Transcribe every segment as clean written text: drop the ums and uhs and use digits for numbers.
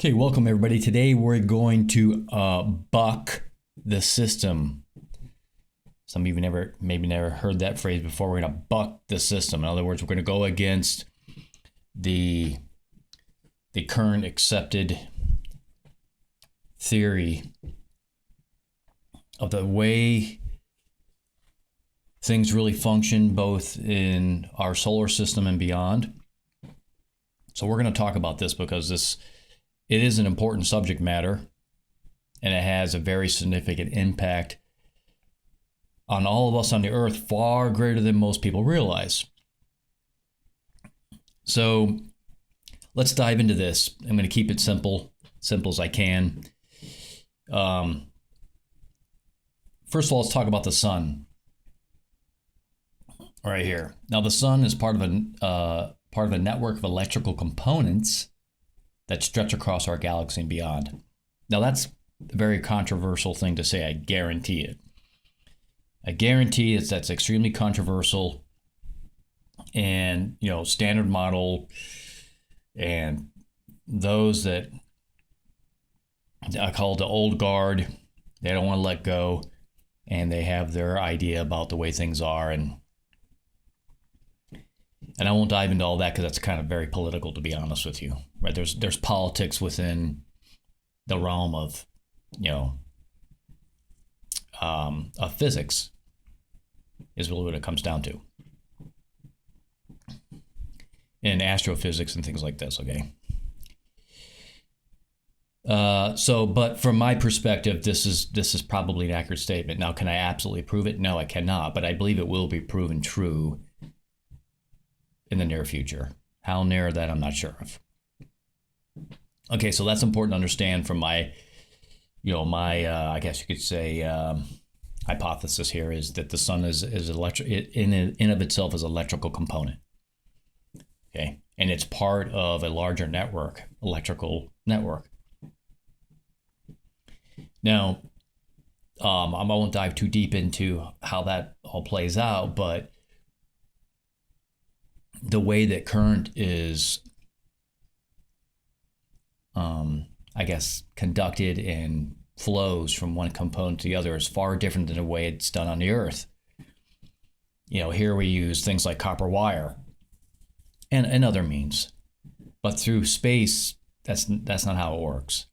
Okay, welcome everybody. Today we're going to buck the system. Some of you maybe never heard that phrase before. We're going to buck the system. In other words, we're going to go against the current accepted theory of the way things really function both in our solar system and beyond. So we're going to talk about this because it is an important subject matter, and it has a very significant impact on all of us on the earth, far greater than most people realize. So let's dive into this. I'm going to keep it simple as I can. First of all, let's talk about the sun. Right here. Now, the sun is part of a network of electrical components that stretch across our galaxy and beyond. Now, that's a very controversial thing to say. I guarantee it. I guarantee that's extremely controversial. And, standard model and those that I call the old guard, they don't want to let go, and they have their idea about the way things are. And I won't dive into all that because that's kind of very political, to be honest with you. Right? There's politics within the realm of, of physics, is really what it comes down to, and astrophysics and things like this. Okay. But from my perspective, this is probably an accurate statement. Now, can I absolutely prove it? No, I cannot. But I believe it will be proven true in the near future. How near that, I'm not sure of. Okay, so that's important to understand from my, I guess you could say, hypothesis here is that the sun is in of itself is an electrical component. Okay, and it's part of a larger electrical network. Now, I won't dive too deep into how that all plays out, but the way that current is, I guess, conducted and flows from one component to the other is far different than the way it's done on the Earth. Here we use things like copper wire and other means, but through space, that's not how it works.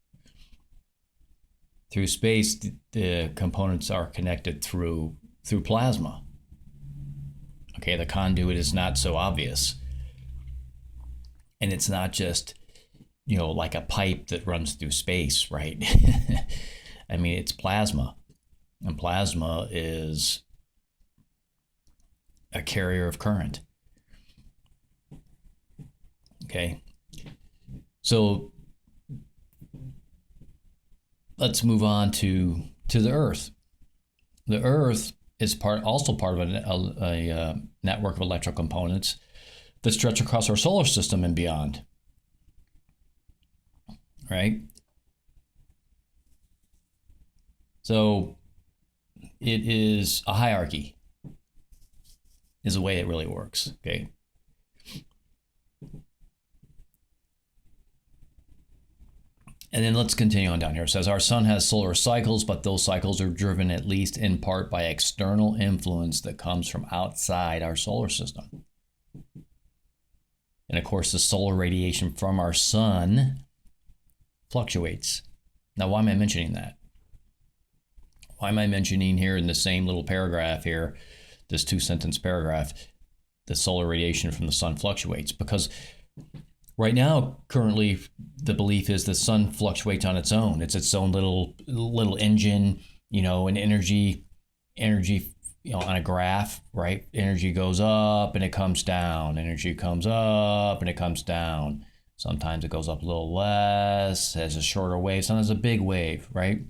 Through space, the components are connected through plasma. Okay, the conduit is not so obvious. And it's not just, like a pipe that runs through space, right? I mean, it's plasma. And plasma is a carrier of current. Okay. So let's move on to the Earth. The Earth is also part of a network of electrical components that stretch across our solar system and beyond. Right? So it is a hierarchy, is the way it really works. Okay. And then let's continue on down here. It says our sun has solar cycles, but those cycles are driven at least in part by external influence that comes from outside our solar system. And of course, the solar radiation from our sun fluctuates. Now, why am I mentioning that? Why am I mentioning here in the same little paragraph here, this 2-sentence paragraph, the solar radiation from the sun fluctuates? Because right now, currently, the belief is the sun fluctuates on its own. It's its own little engine, and energy, on a graph, right? Energy goes up and it comes down. Energy comes up and it comes down. Sometimes it goes up a little less, has a shorter wave, sometimes a big wave, right?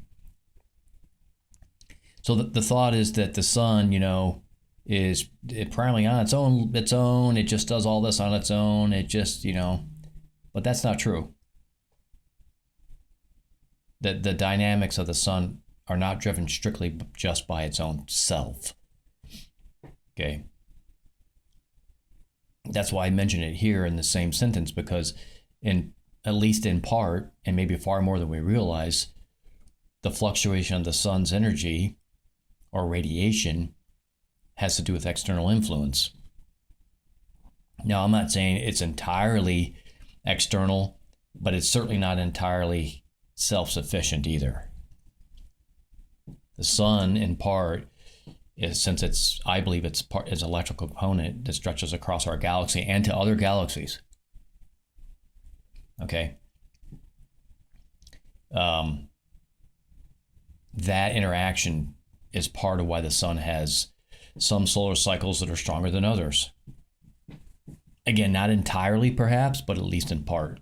So the thought is that the sun, is primarily on its own. It just does all this on its own. It just, but that's not true. The dynamics of the sun are not driven strictly just by its own self. Okay. That's why I mention it here in the same sentence, because in at least in part, and maybe far more than we realize, the fluctuation of the sun's energy or radiation has to do with external influence. Now, I'm not saying it's entirely external, but it's certainly not entirely self-sufficient either. The sun, in part, is, since it's, I believe it's part is an electrical component that stretches across our galaxy and to other galaxies. Okay. That interaction is part of why the sun has some solar cycles that are stronger than others. Again, not entirely perhaps, but at least in part.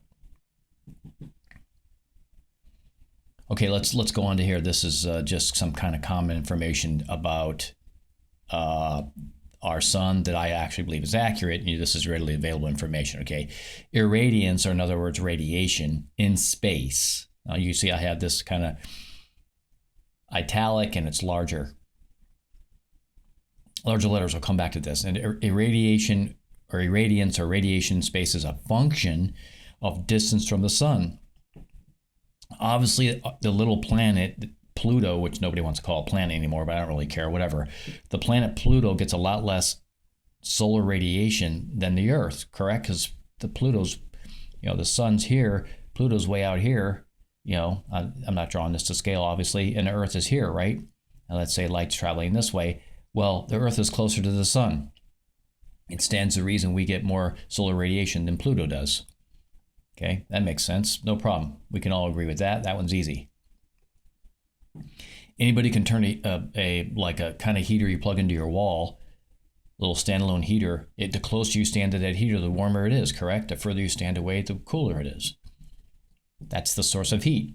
Okay, let's go on to here. This is just some kind of common information about our sun that I actually believe is accurate. This is readily available information. Okay, irradiance, or in other words, radiation in space. Now you see I have this kind of italic and it's larger letters. I'll come back to this. And irradiation or irradiance or radiation in space is a function of distance from the sun. Obviously, the little planet Pluto, which nobody wants to call a planet anymore, but I don't really care, whatever. The planet Pluto gets a lot less solar radiation than the Earth, correct? Because the Pluto's, the sun's here, Pluto's way out here. I'm not drawing this to scale, obviously, and the Earth is here, right? And let's say light's traveling this way. Well, the Earth is closer to the sun. It stands to reason we get more solar radiation than Pluto does. Okay, that makes sense. No problem. We can all agree with that. That one's easy. Anybody can turn a kind of heater you plug into your wall, little standalone heater. The closer you stand to that heater, the warmer it is, correct? The further you stand away, the cooler it is. That's the source of heat.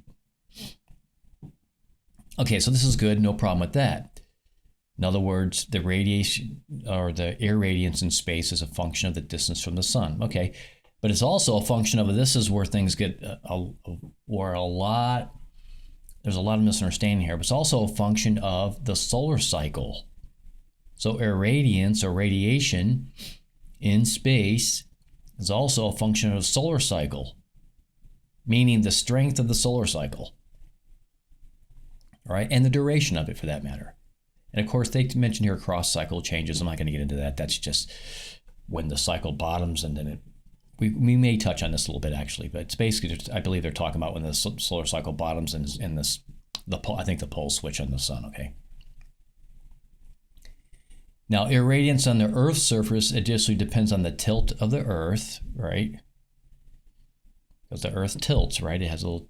Okay, so this is good. No problem with that. In other words, the radiation or the irradiance in space is a function of the distance from the sun. Okay, but it's also a function of, this is where things get there's a lot of misunderstanding here, but it's also a function of the solar cycle. So irradiance or radiation in space is also a function of the solar cycle, meaning the strength of the solar cycle, all right, and the duration of it for that matter. And of course, they mention here cross cycle changes. I'm not going to get into that. That's just when the cycle bottoms, and then we may touch on this a little bit actually, but it's basically, I believe they're talking about when the solar cycle bottoms and I think the pole switch on the sun. Okay. Now, irradiance on the Earth's surface additionally depends on the tilt of the Earth, right? Because the Earth tilts, right? It has a little.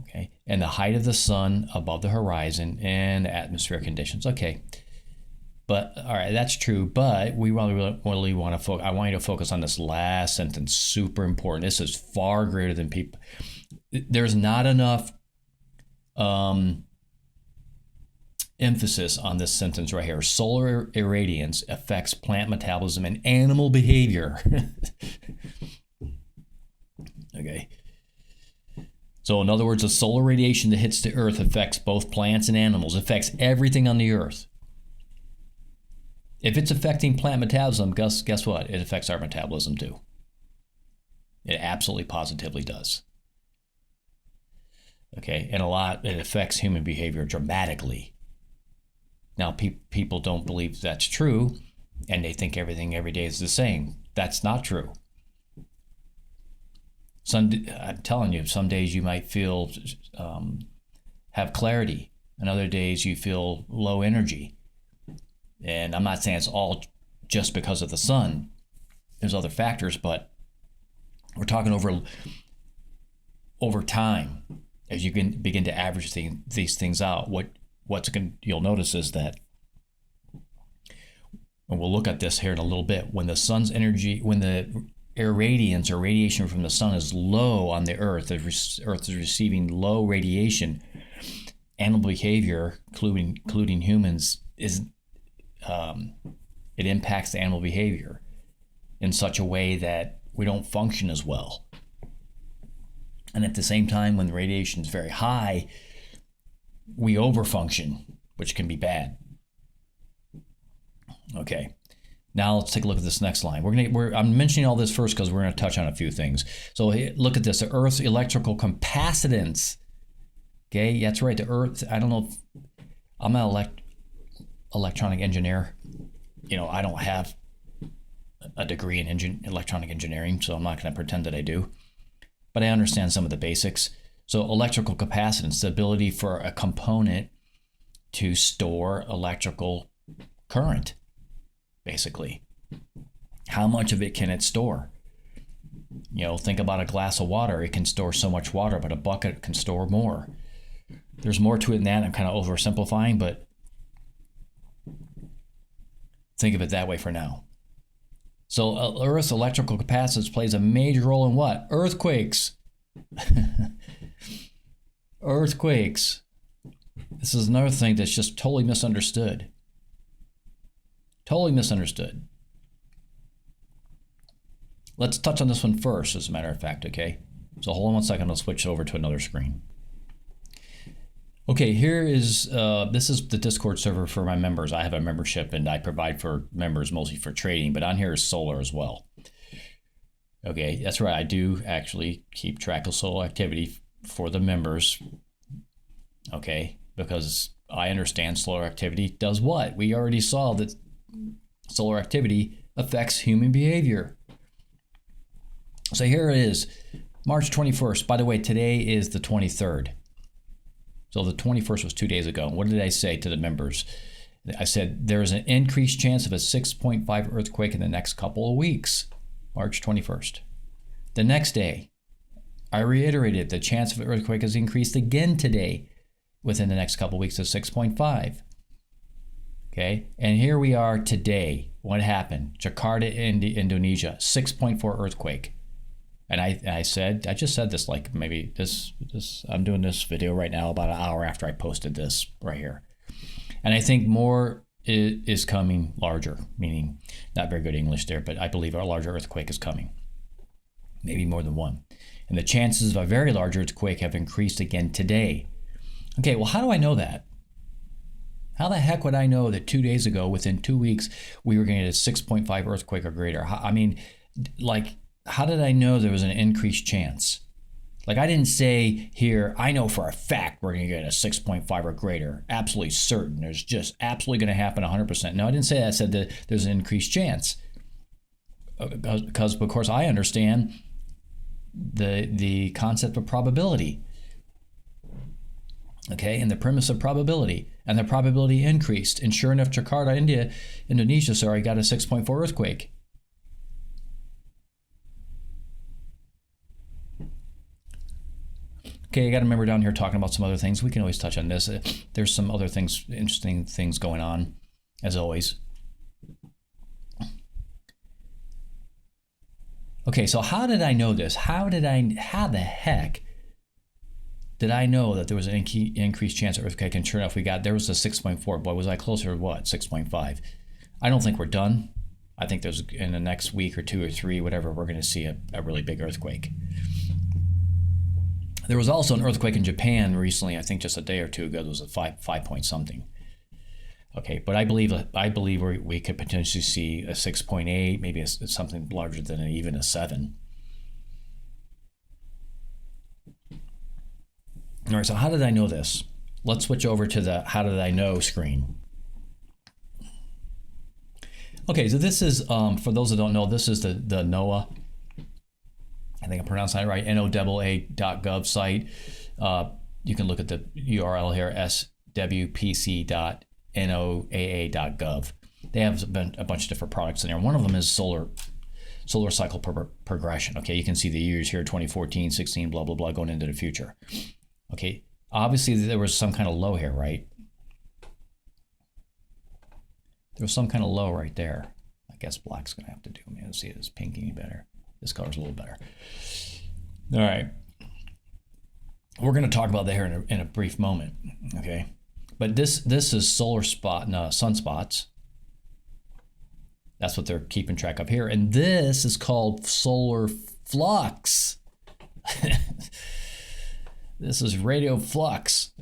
Okay, and the height of the sun above the horizon and atmospheric conditions. Okay, but all right, that's true. But we really want to focus. I want you to focus on this last sentence. Super important. This is far greater than people. There's not enough emphasis on this sentence right here. Solar irradiance affects plant metabolism and animal behavior. Okay. So in other words, the solar radiation that hits the Earth affects both plants and animals. It affects everything on the Earth. If it's affecting plant metabolism, guess what? It affects our metabolism too. It absolutely positively does. Okay, and it affects human behavior dramatically. Now, people don't believe that's true, and they think everything every day is the same. That's not true. I'm telling you, some days you might feel, have clarity, and other days you feel low energy. And I'm not saying it's all just because of the sun. There's other factors, but we're talking over time. As you can begin to average these things out, you'll notice is that, and we'll look at this here in a little bit, when the sun's energy, when the irradiance or radiation from the sun is low on the Earth, the Earth is receiving low radiation, animal behavior, including humans, it impacts the animal behavior in such a way that we don't function as well. And at the same time, when the radiation is very high, we overfunction, which can be bad. Okay. Now let's take a look at this next line. I'm mentioning all this first because we're going to touch on a few things. So look at this, the Earth's electrical capacitance. Okay, that's right, the Earth, I don't know if, I'm an electronic engineer. You know, I don't have a degree in electronic engineering, so I'm not going to pretend that I do. But I understand some of the basics. So electrical capacitance, the ability for a component to store electrical current, basically. How much of it can it store? You know, think about a glass of water. It can store so much water, but a bucket can store more. There's more to it than that. I'm kind of oversimplifying, but think of it that way for now. So Earth's electrical capacitance plays a major role in what? Earthquakes. Earthquakes. This is another thing that's just totally misunderstood. Totally misunderstood. Let's touch on this one first, as a matter of fact, okay? So hold on one second, I'll switch over to another screen. Okay, here is, this is the Discord server for my members. I have a membership and I provide for members mostly for trading, but on here is solar as well. Okay, that's right, I do actually keep track of solar activity for the members, okay? Because I understand solar activity does what? We already saw that solar activity affects human behavior. So here it is, March 21st. By the way, today is the 23rd. So the 21st was 2 days ago. What did I say to the members? I said there is an increased chance of a 6.5 earthquake in the next couple of weeks, March 21st. The next day, I reiterated the chance of an earthquake has increased again today within the next couple of weeks to 6.5. Okay, and here we are today. What happened? Jakarta, Indonesia, 6.4 earthquake. And I just said this like maybe this I'm doing this video right now about an hour after I posted this right here. And I think more is coming, larger, meaning not very good English there, but I believe a larger earthquake is coming. Maybe more than one. And the chances of a very large earthquake have increased again today. Okay, well, how do I know that? How the heck would I know that 2 days ago, within 2 weeks, we were going to get a 6.5 earthquake or greater? I mean, like, how did I know there was an increased chance? Like, I didn't say here, I know for a fact we're going to get a 6.5 or greater. Absolutely certain. There's just absolutely going to happen 100%. No, I didn't say that. I said that there's an increased chance. Because, of course, I understand the concept of probability. Okay, and the premise of probability. And the probability increased. And sure enough, Jakarta, Indonesia, got a 6.4 earthquake. Okay, I got a member down here talking about some other things. We can always touch on this. There's some other things, interesting things going on, as always. Okay, so how did I know this? How the heck did I know that there was an increased chance of earthquake? And sure enough, there was a 6.4. Boy, was I closer to what? 6.5. I don't think we're done. I think there's, in the next week or 2 or 3, whatever, we're going to see a really big earthquake. There was also an earthquake in Japan recently, I think just a day or two ago. There was a 5 point something. Okay, but I believe we could potentially see a 6.8, maybe something larger than even a 7. All right, so how did I know this? Let's switch over to the how did I know screen. Okay, so this is, for those that don't know, this is the NOAA. I think I'm pronouncing that right, NOAA.gov site. You can look at the URL here, swpc.noaa.gov. They have a bunch of different products in there. One of them is solar cycle progression. Okay, you can see the years here, 2014, 16, blah, blah, blah, going into the future. Okay, obviously there was some kind of low here, right? There was some kind of low right there. I guess black's gonna have to do. Let's see, it's pinky better. This color's a little better. All right. We're going to talk about that here in a brief moment, okay? But this is sunspots. That's what they're keeping track of here. And this is called solar flux. This is radio flux.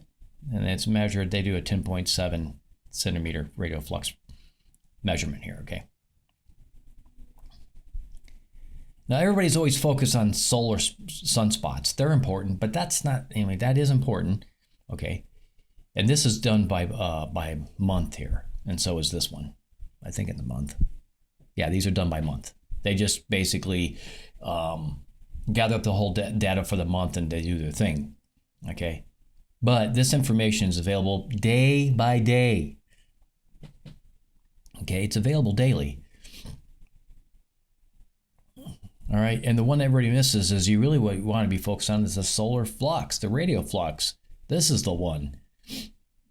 And it's measured, they do a 10.7 centimeter radio flux measurement here, okay? Now, everybody's always focused on solar sunspots. They're important, but that's not, anyway, that is important. Okay. And this is done by month here. And so is this one, I think, in the month. Yeah, these are done by month. They just basically gather up the whole data for the month and they do their thing. Okay. But this information is available day by day. Okay. It's available daily. All right. And the one that everybody misses is you really what you want to be focused on is the solar flux, the radio flux. This is the one.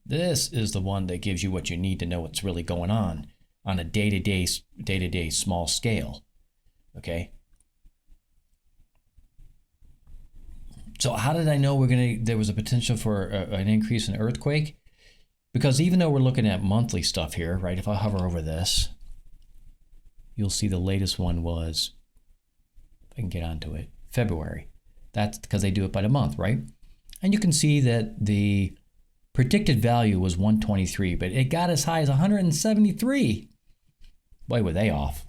This is the one that gives you what you need to know what's really going on a day-to-day small scale. Okay. So how did I know there was a potential for an increase in earthquake? Because even though we're looking at monthly stuff here, right? If I hover over this, you'll see the latest one was, if I can get onto it, February. That's because they do it by the month, right? And you can see that the predicted value was 123, but it got as high as 173. Boy, were they off.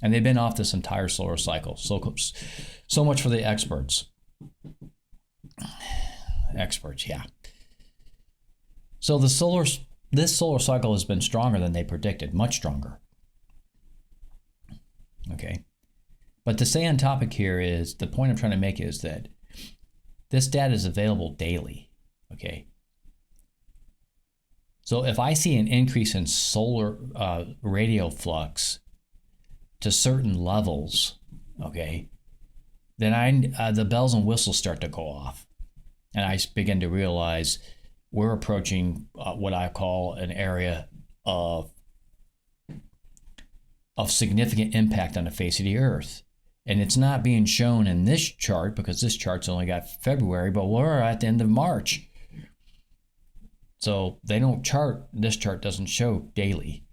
And they've been off this entire solar cycle. So much for the experts. Experts, yeah. So this solar cycle has been stronger than they predicted, much stronger. Okay. But to stay on topic here is, the point I'm trying to make is that this data is available daily. Okay. So if I see an increase in solar radio flux to certain levels, okay, then the bells and whistles start to go off. And I begin to realize we're approaching what I call an area of significant impact on the face of the earth. And it's not being shown in this chart because this chart's only got February, but we're at the end of March. So they don't chart, this chart doesn't show daily.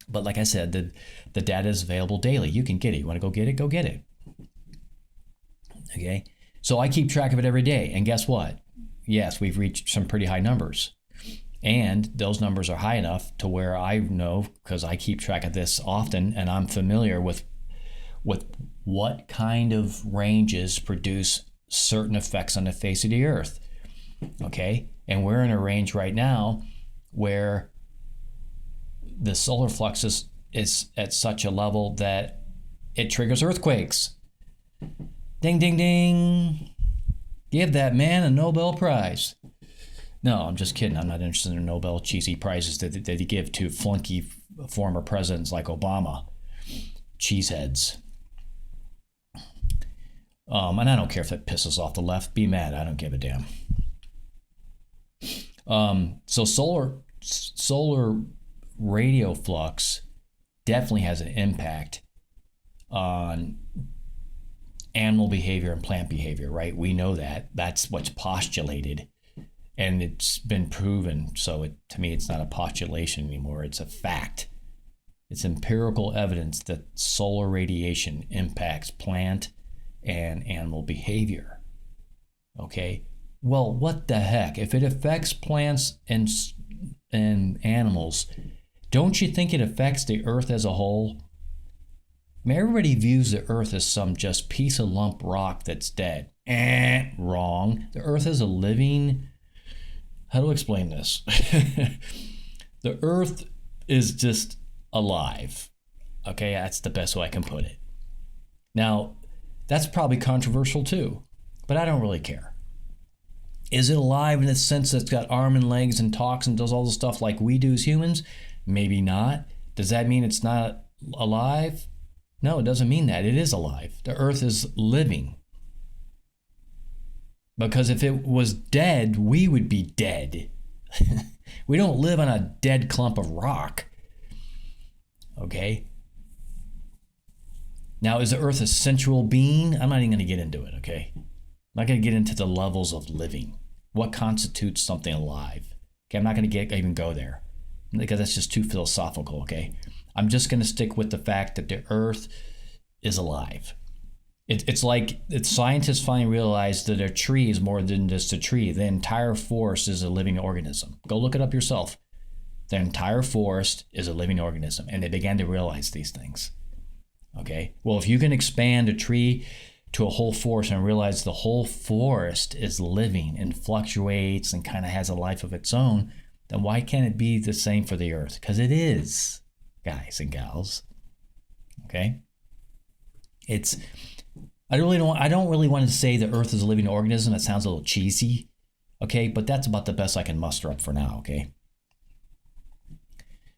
But like I said, the data is available daily. You can get it. You want to go get it? Go get it. Okay. So I keep track of it every day. And guess what? Yes, we've reached some pretty high numbers. And those numbers are high enough to where I know, because I keep track of this often and I'm familiar with what kind of ranges produce certain effects on the face of the earth. Okay. And we're in a range right now where the solar flux is at such a level that it triggers earthquakes. Ding, ding, ding. Give that man a Nobel Prize. No, I'm just kidding. I'm not interested in Nobel cheesy prizes that you give to flunky former presidents like Obama. Cheeseheads. And I don't care if that pisses off the left. Be mad. I don't give a damn. So solar radio flux definitely has an impact on animal behavior and plant behavior, right? We know that. That's what's postulated, and it's been proven. So to me, it's not a postulation anymore. It's a fact. It's empirical evidence that solar radiation impacts plant and animal behavior. Okay. Well, what the heck? If it affects plants and animals, don't you think it affects the earth as a whole? I mean, everybody views the earth as some just piece of lump rock that's dead. Wrong. The earth is a living... How to explain this? The earth is just alive. Okay, that's the best way I can put it. Now, that's probably controversial too, but I don't really care. Is it alive in the sense that it's got arms and legs and talks and does all the stuff like we do as humans? Maybe not. Does that mean it's not alive? No, it doesn't mean that. It is alive. The earth is living. Because if it was dead, we would be dead. We don't live on a dead clump of rock. Okay? Now, is the earth a sensual being? I'm not even going to get into it, okay? I'm not going to get into the levels of living. What constitutes something alive? Okay, I'm not going to even go there because that's just too philosophical, okay? I'm just going to stick with the fact that the earth is alive. It's like scientists finally realized that a tree is more than just a tree. The entire forest is a living organism. Go look it up yourself. The entire forest is a living organism, and they began to realize these things. Okay. Well, if you can expand a tree to a whole forest and realize the whole forest is living and fluctuates and kind of has a life of its own, then why can't it be the same for the earth? Because it is, guys and gals. Okay. I don't really want to say the earth is a living organism. That sounds a little cheesy. Okay. But that's about the best I can muster up for now. Okay.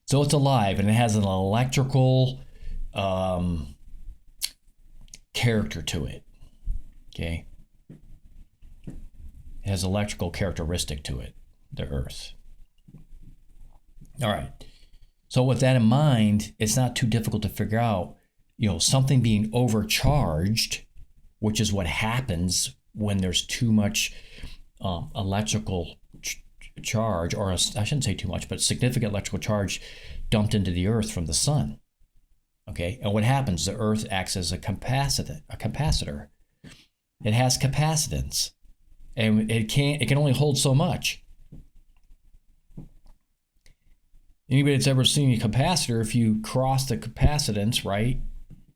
So it's alive and it has an electrical character to it. Okay. It has electrical characteristic to it, the earth. All right. So with that in mind, it's not too difficult to figure out, something being overcharged, which is what happens when there's too much electrical charge, or I shouldn't say too much, but significant electrical charge dumped into the earth from the sun. Okay. And what happens? The earth acts as a capacitor. It has capacitance, and it can only hold so much. Anybody that's ever seen a capacitor, if you cross the capacitance, right,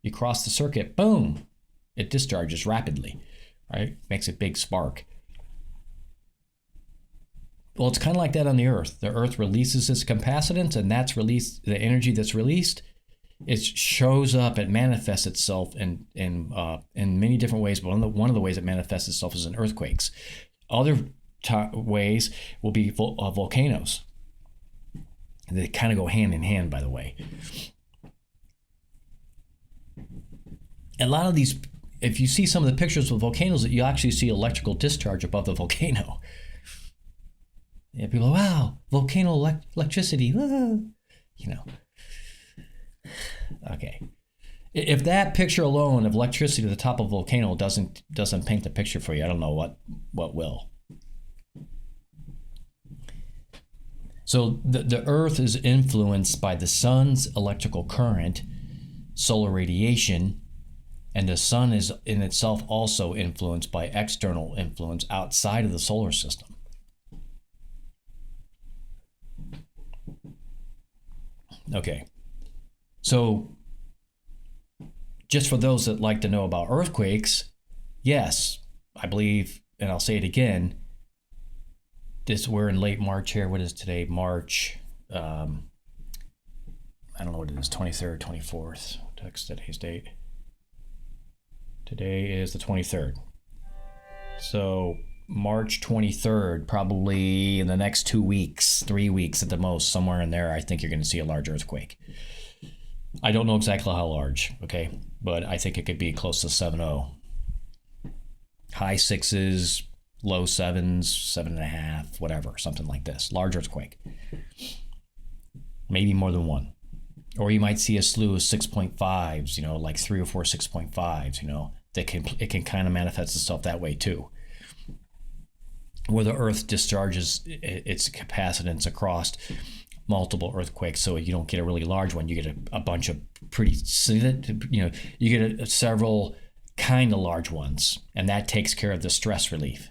you cross the circuit, boom, it discharges rapidly, right? Makes a big spark. Well, it's kind of like that on the earth. The earth releases its capacitance, and that's released, the energy that's released, it shows up, it manifests itself in many different ways, but one of the ways it manifests itself is in earthquakes. Other ways will be volcanoes. And they kind of go hand in hand, by the way. And a lot of these, if you see some of the pictures of volcanoes, you actually see electrical discharge above the volcano. Yeah, people, wow, volcano electricity, Okay. If that picture alone of electricity at the top of a volcano doesn't paint the picture for you, I don't know what will. So the earth is influenced by the sun's electrical current, solar radiation, and the sun is in itself also influenced by external influence outside of the solar system. Okay. So just for those that like to know about earthquakes, yes, I believe, and I'll say it again, we're in late March here. What is today? March. I don't know what it is. 23rd, 24th. Text today's date. Today is the 23rd. So March 23rd, probably in the next 2 weeks, 3 weeks at the most, somewhere in there, I think you're going to see a large earthquake. I don't know exactly how large, okay, but I think it could be close to 7.0. High sixes, low sevens, 7.5, whatever, something like this. Large earthquake. Maybe more than one. Or you might see a slew of 6.5s, like 3 or 4 6.5s, it can kind of manifest itself that way too. Where the earth discharges its capacitance across multiple earthquakes, so you don't get a really large one. You get a bunch of pretty, you get several kind of large ones, and that takes care of the stress relief,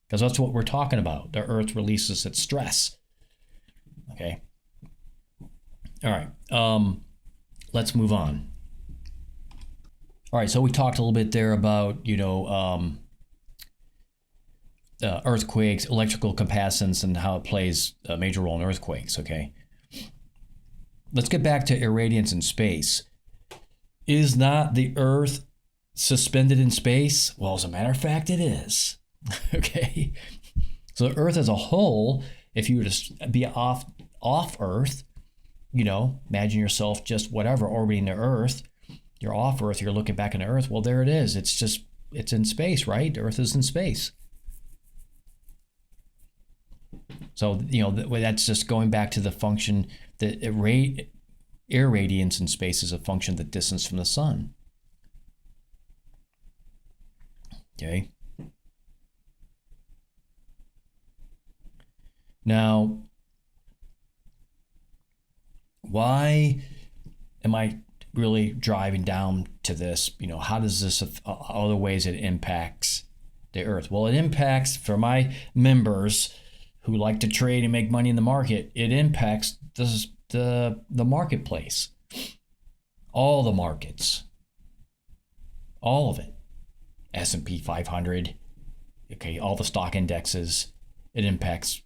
because that's what we're talking about. The earth releases its stress. Okay. All right. Let's move on. All right. So we talked a little bit there about earthquakes, electrical capacitance, and how it plays a major role in earthquakes. Okay. Let's get back to irradiance in space. Is not the Earth suspended in space? Well, as a matter of fact, it is. Okay. So the Earth as a whole, if you were to be off Earth, imagine yourself just whatever, orbiting the Earth. You're off Earth, you're looking back into Earth. Well, there it is. It's in space, right? The Earth is in space. So, that's just going back to the function that irradiance in space is a function of the distance from the sun. Okay. Now, why am I really driving down to this? How does this, other ways it impacts the Earth? Well, it impacts, for my members who like to trade and make money in the market, it impacts the marketplace, all the markets. All of it. S&P 500, okay, all the stock indexes. It impacts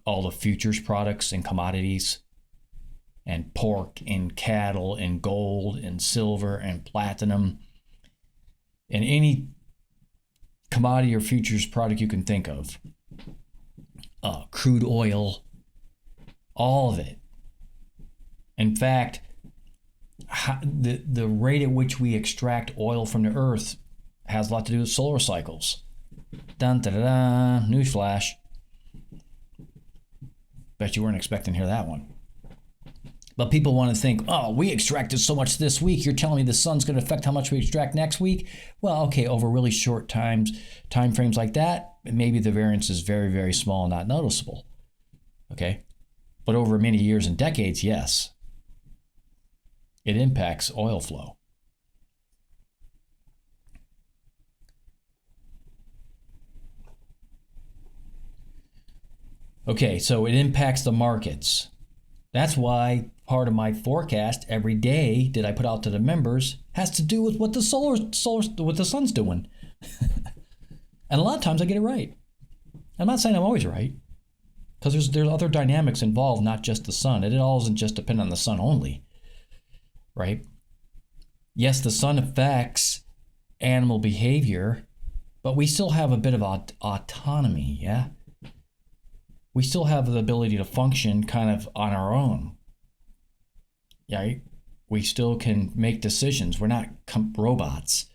all the futures products and commodities, and pork and cattle and gold and silver and platinum and any commodity or futures product you can think of. Crude oil, all of it. In fact, the rate at which we extract oil from the earth has a lot to do with solar cycles. Dun, da, da, da. Newsflash. Bet you weren't expecting to hear that one. But people want to think, oh, we extracted so much this week. You're telling me the sun's going to affect how much we extract next week? Well, okay, over really short time frames like that, maybe the variance is very, very small and not noticeable. Okay? But over many years and decades, yes. It impacts oil flow. Okay, so it impacts the markets. That's why part of my forecast every day that I put out to the members has to do with what the what the sun's doing. And a lot of times I get it right. I'm not saying I'm always right, because there's other dynamics involved, not just the sun. It all isn't just dependent on the sun only, right? Yes, the sun affects animal behavior, but we still have a bit of autonomy, yeah? We still have the ability to function kind of on our own. Right? We still can make decisions. We're not robots.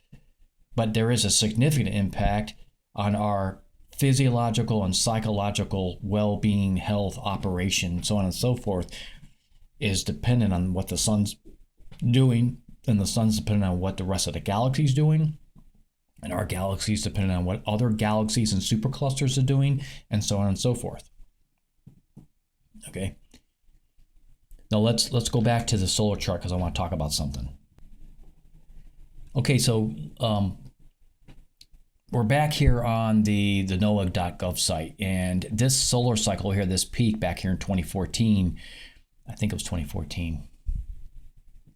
But there is a significant impact on our physiological and psychological well-being, health, operation, so on and so forth, is dependent on what the sun's doing, and the sun's dependent on what the rest of the galaxy's doing, and our galaxy's dependent on what other galaxies and superclusters are doing, and so on and so forth. Okay. Now let's go back to the solar chart, because I want to talk about something. Okay, so we're back here on the NOAA.gov site, and this solar cycle here, this peak back here in 2014, I think it was 2014.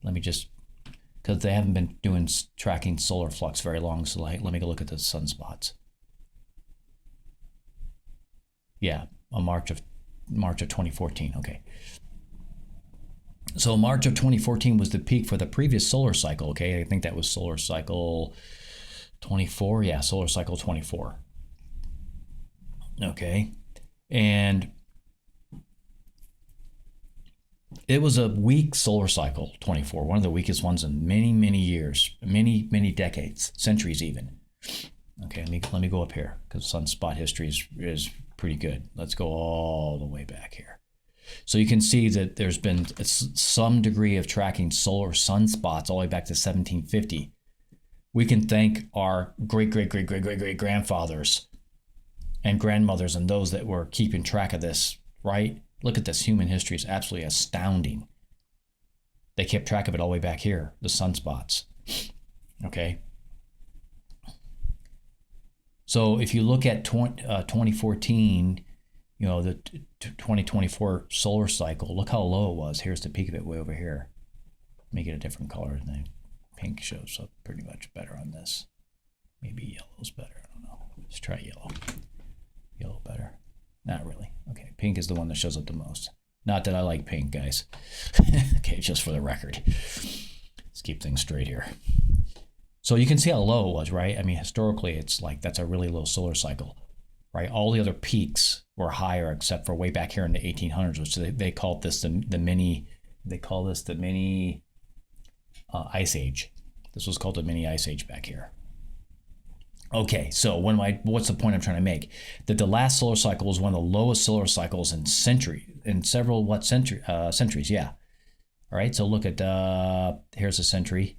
Let me just, because they haven't been tracking solar flux very long, so let me go look at the sunspots. Yeah, on March of 2014. Okay. So March of 2014 was the peak for the previous solar cycle. Okay, I think that was solar cycle 24. Yeah, solar cycle 24. Okay, and it was a weak solar cycle 24, one of the weakest ones in many, many years, many decades, centuries even. Okay, let me go up here, because sunspot history is pretty good. Let's go all the way back here. So you can see that there's been some degree of tracking solar sunspots all the way back to 1750. We can thank our great grandfathers and grandmothers and those that were keeping track of this, right? Look at this. Human history is absolutely astounding. They kept track of it all the way back here, the sunspots. Okay. So if you look at 2014, you know, the 2024 solar cycle, look how low it was. Here's the peak of it way over here. Make it a different color. And then pink shows up pretty much better on this. Maybe yellow's better. I don't know. Let's try yellow. Yellow better. Not really. Okay, pink is the one that shows up the most. Not that I like pink, guys. Okay, just for the record. Let's keep things straight here. So you can see how low it was, right? I mean, historically, it's like that's a really low solar cycle, right? All the other peaks were higher, except for way back here in the 1800s, which they called this the mini. They call this the mini ice age. This was called the mini ice age back here. Okay, so what's the point I'm trying to make? That the last solar cycle was one of the lowest solar cycles in several centuries. Yeah. All right. So look at here's a century.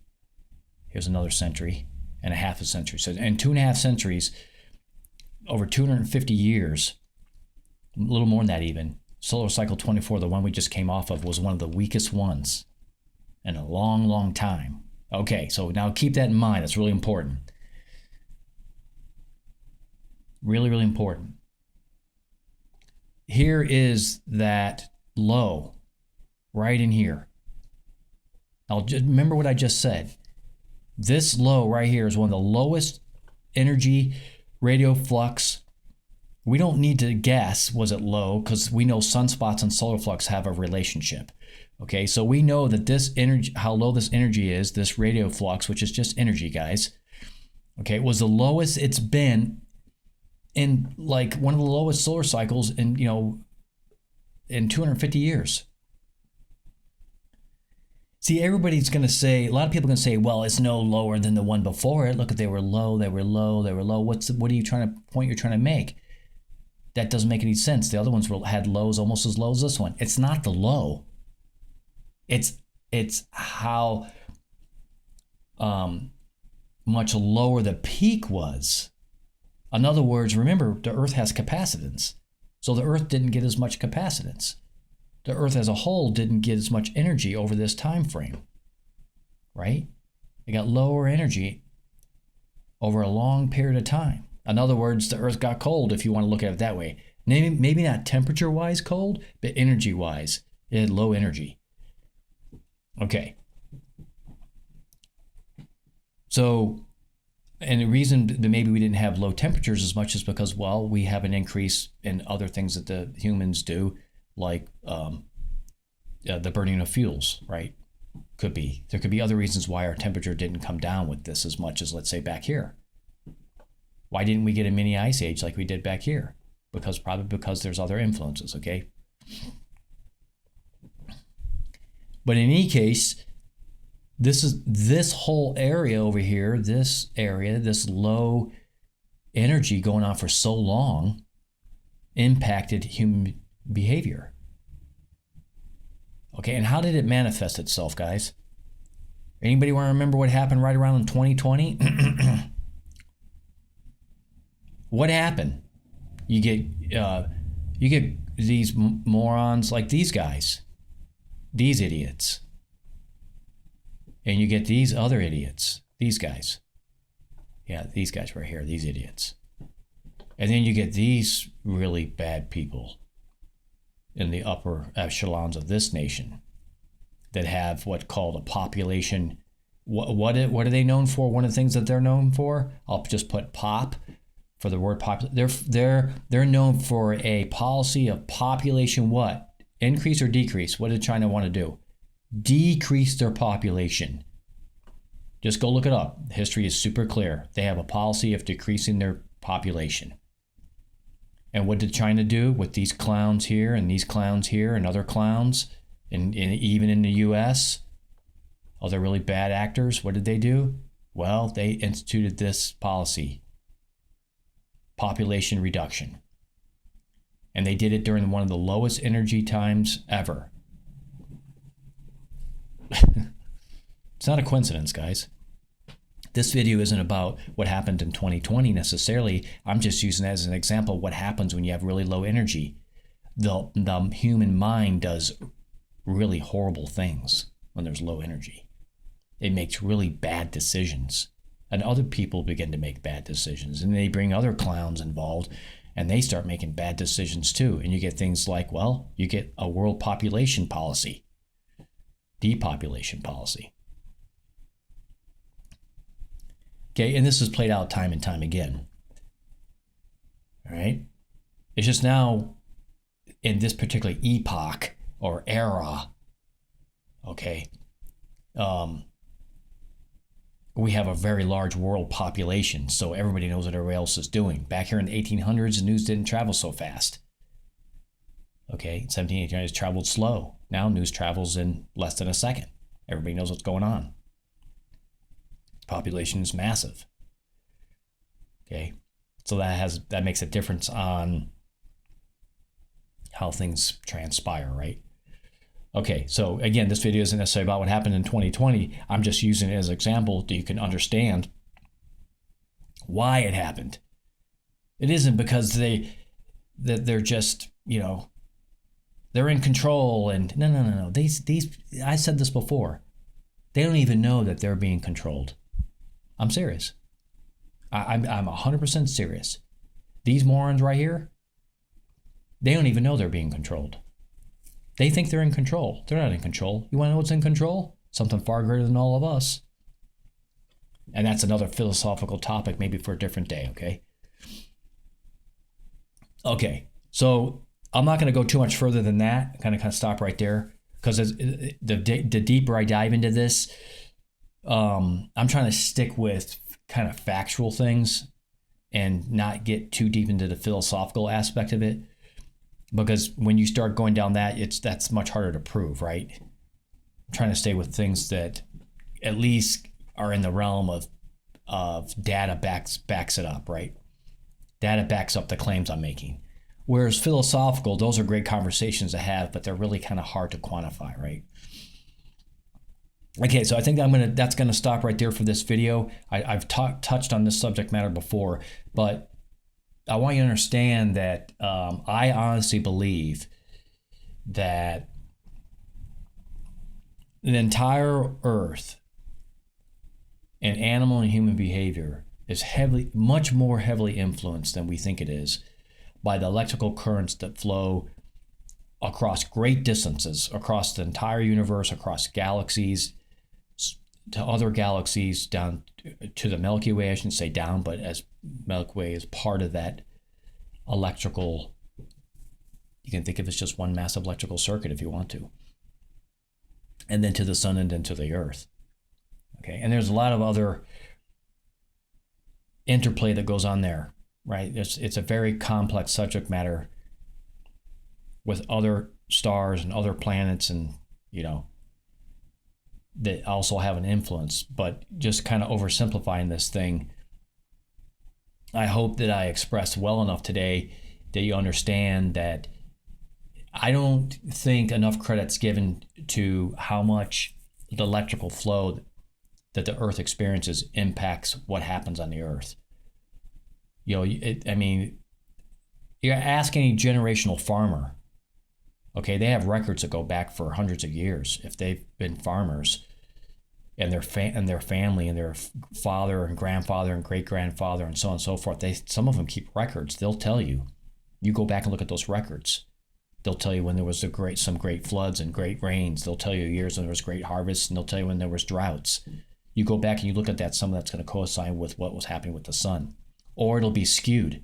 Here's another century and a half a century. So in 2.5 centuries, over 250 years, a little more than that even, solar cycle 24, the one we just came off of, was one of the weakest ones in a long time. Okay, so now keep that in mind. That's really important. Really important. Here is that low, right in here. Now, remember what I just said. This low right here is one of the lowest energy radio flux. We don't need to guess, was it low? Because we know sunspots and solar flux have a relationship. Okay, so we know that this energy, how low this energy is, this radio flux, which is just energy, guys, okay, was the lowest it's been in like one of the lowest solar cycles in, in 250 years. See, everybody's going to say, a lot of people are going to say, well, it's no lower than the one before it. Look, they were low, they were low, they were low. What are you trying to, point you're trying to make? That doesn't make any sense. The other ones had lows almost as low as this one. It's not the low. It's how much lower the peak was. In other words, remember, the Earth has capacitance. So the Earth didn't get as much capacitance. The Earth as a whole didn't get as much energy over this time frame, right? It got lower energy over a long period of time. In other words, the Earth got cold, if you want to look at it that way. Maybe not temperature-wise cold, but energy-wise. It had low energy. Okay. So, and the reason that maybe we didn't have low temperatures as much is because, well, we have an increase in other things that the humans do, like the burning of fuels, right? Could be. There could be other reasons why our temperature didn't come down with this as much as, let's say, back here. Why didn't we get a mini ice age like we did back here? Probably because there's other influences, okay? But in any case, this whole area over here, this low energy going on for so long impacted human behavior. Okay, and how did it manifest itself, guys? Anybody want to remember what happened right around in 2020? What happened? You get these morons like these guys, these idiots, and you get these other idiots, these guys. Yeah, these guys right here, these idiots. And then you get these really bad people in the upper echelons of this nation that have what called a population. What are they known for? One of the things that they're known for, I'll just put pop for the word pop. They're known for a policy of population what? Increase or decrease? What did China want to do? Decrease their population. Just go look it up. History is super clear. They have a policy of decreasing their population. And what did China do with these clowns here and these clowns here and other clowns, and even in the U.S., other really bad actors? What did they do? Well, they instituted this policy, population reduction. And they did it during one of the lowest energy times ever. It's not a coincidence, guys. This video isn't about what happened in 2020 necessarily. I'm just using it as an example of what happens when you have really low energy. The human mind does really horrible things when there's low energy. It makes really bad decisions. And other people begin to make bad decisions. And they bring other clowns involved, and they start making bad decisions too. And you get things like, well, you get a world population policy, depopulation policy. Okay, and this is played out time and time again. All right? It's just now, in this particular epoch or era, okay, we have a very large world population, so everybody knows what everybody else is doing. Back here in the 1800s, the news didn't travel so fast. Okay, 1700s traveled slow. Now news travels in less than a second. Everybody knows what's going on. Population is massive. Okay, so that makes a difference on how things transpire, right? Okay, so again, this video isn't necessarily about what happened in 2020. I'm just using it as an example so you can understand why it happened. It isn't because they're just, they're in control and no. These I said this before. They don't even know that they're being controlled. I'm serious. I'm 100% serious. These morons right here, they don't even know they're being controlled. They think they're in control. They're not in control. You want to know what's in control? Something far greater than all of us. And that's another philosophical topic, maybe for a different day, okay? Okay, so I'm not going to go too much further than that. Kind of stop right there, because the deeper I dive into this, I'm trying to stick with kind of factual things and not get too deep into the philosophical aspect of it, because when you start going down that's much harder to prove, right? I'm trying to stay with things that at least are in the realm of data backs it up, right? Data backs up the claims I'm making. Whereas philosophical, those are great conversations to have, but they're really kind of hard to quantify, right? Okay, so I think that's gonna stop right there for this video. I've touched on this subject matter before, but I want you to understand that I honestly believe that the entire Earth and animal and human behavior is much more heavily influenced than we think it is by the electrical currents that flow across great distances, across the entire universe, across galaxies, to other galaxies, down to the Milky Way. I shouldn't say down, but as Milky Way is part of that electrical, you can think of it as just one massive electrical circuit if you want to. And then to the sun, and then to the earth. Okay, and there's a lot of other interplay that goes on there, right? It's a very complex subject matter with other stars and other planets, and that also have an influence. But just kind of oversimplifying this thing, I hope that I expressed well enough today that you understand that I don't think enough credit's given to how much the electrical flow that the Earth experiences impacts what happens on the Earth. I mean, you ask any generational farmer, okay, they have records that go back for hundreds of years if they've been farmers, and their family and their father and grandfather and great grandfather and so on and so forth. Some of them keep records. They'll tell you. You go back and look at those records. They'll tell you when there was some great floods and great rains. They'll tell you years when there was great harvests, and they'll tell you when there was droughts. You go back and you look at that, some of that's going to coincide with what was happening with the sun. Or it'll be skewed.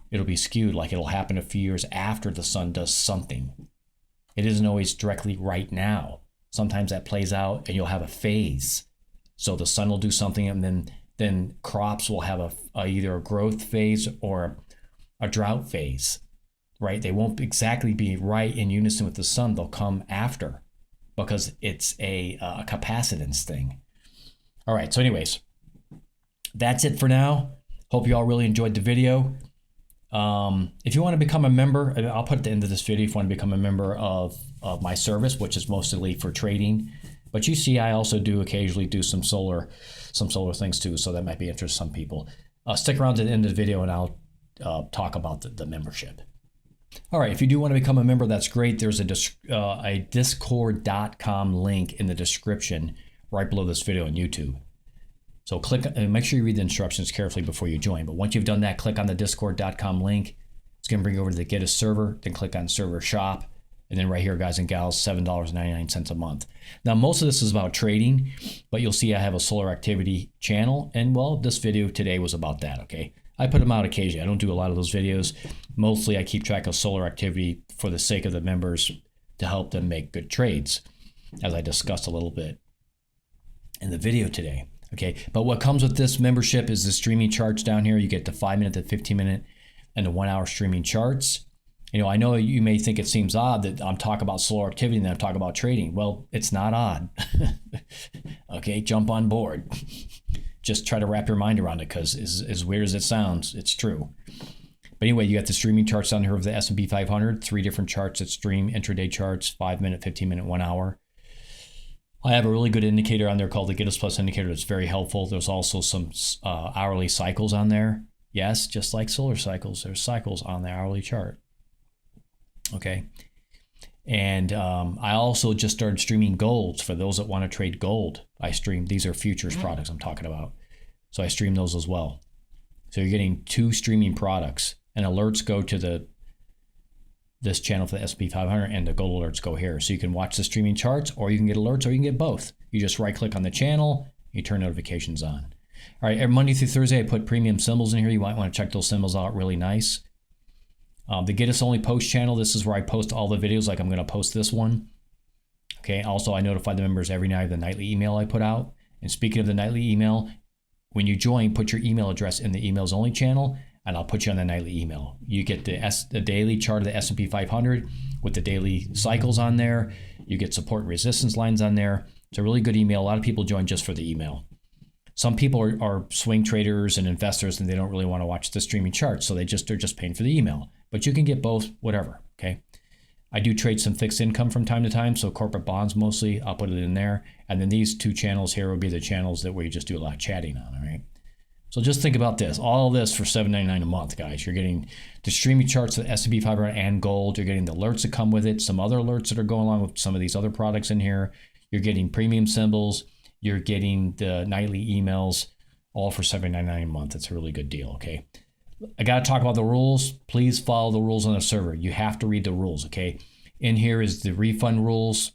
It'll be skewed, like it'll happen a few years after the sun does something. It isn't always directly right now. Sometimes that plays out and you'll have a phase. So the sun will do something, and then crops will have either a growth phase or a drought phase, right? They won't exactly be right in unison with the sun. They'll come after, because it's a capacitance thing. All right, so anyways, that's it for now. Hope you all really enjoyed the video. If you want to become a member, I'll put at the end of this video, if you want to become a member of my service, which is mostly for trading. But you see, I also do occasionally do some solar things too, so that might be interesting to some people. Stick around to the end of the video and I'll talk about the membership. All right, if you do want to become a member, that's great. There's a discord.com link in the description right below this video on YouTube. So click and make sure you read the instructions carefully before you join. But once you've done that, click on the discord.com link. It's going to bring you over to the Get a Server. Then click on Server Shop. And then right here, guys and gals, $7.99 a month. Now, most of this is about trading, but you'll see I have a solar activity channel. And well, this video today was about that, okay? I put them out occasionally. I don't do a lot of those videos. Mostly I keep track of solar activity for the sake of the members to help them make good trades, as I discussed a little bit in the video today. Okay, but what comes with this membership is the streaming charts down here. You get the 5-minute, the 15-minute, and the 1-hour streaming charts. I know you may think it seems odd that I'm talking about solar activity and then I'm talking about trading. Well, it's not odd. Okay, jump on board. Just try to wrap your mind around it, because as weird as it sounds, it's true. But anyway, you got the streaming charts down here of the S&P 500, 3 different charts that stream, intraday charts, 5-minute, 15-minute, 1 hour. I have a really good indicator on there called the Get Us Plus indicator. It's very helpful. There's also some hourly cycles on there. Yes, just like solar cycles, there's cycles on the hourly chart. Okay. And I also just started streaming golds for those that want to trade gold. These are futures products I'm talking about. So I stream those as well. So you're getting 2 streaming products, and alerts go to this channel for the S&P 500, and the gold alerts go here. So you can watch the streaming charts, or you can get alerts, or you can get both. You just right click on the channel, You turn notifications on. All right, every Monday through Thursday, I put premium symbols in here. You might want to check those symbols out, really nice. The Get Us Only post channel, this is where I post all the videos, like I'm going to post this one. Okay, also I notify the members every night of the nightly email I put out. And speaking of the nightly email, when you join, put your email address in the emails only channel, and I'll put you on the nightly email. You get the daily chart of the S&P 500 with the daily cycles on there. You get support and resistance lines on there. It's a really good email. A lot of people join just for the email. Some people are swing traders and investors, and they don't really want to watch the streaming charts, so they're just paying for the email. But you can get both, whatever, okay? I do trade some fixed income from time to time, so corporate bonds mostly, I'll put it in there. And then these two channels here will be the channels that where you just do a lot of chatting on, all right? So just think about this, all this for $7.99 a month, guys. You're getting the streaming charts of the S&P 500 and gold. You're getting the alerts that come with it, some other alerts that are going along with some of these other products in here. You're getting premium symbols. You're getting the nightly emails, all for $7.99 a month. It's a really good deal, okay? I got to talk about the rules. Please follow the rules on the server. You have to read the rules, okay? In here is the refund rules.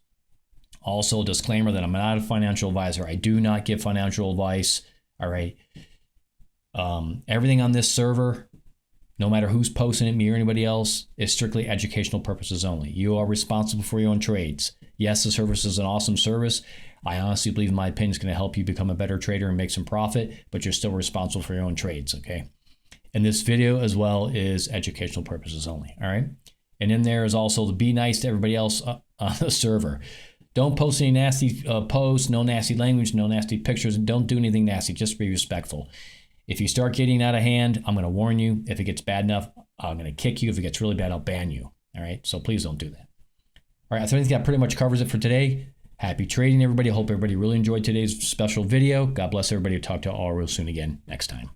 Also, a disclaimer that I'm not a financial advisor. I do not give financial advice, all right? Everything on this server, no matter who's posting it, me or anybody else, is strictly educational purposes only. You are responsible for your own trades. Yes, the service is an awesome service. I honestly believe, in my opinion, it's going to help you become a better trader and make some profit, but you're still responsible for your own trades, okay? And this video as well is educational purposes only, all right? And in there is also to be nice to everybody else on the server. Don't post any nasty posts, no nasty language, no nasty pictures. Don't do anything nasty, just be respectful. If you start getting out of hand, I'm going to warn you. If it gets bad enough, I'm going to kick you. If it gets really bad, I'll ban you, all right? So please don't do that. All right, I think that pretty much covers it for today. Happy trading, everybody. I hope everybody really enjoyed today's special video. God bless everybody. Talk to you all real soon again next time.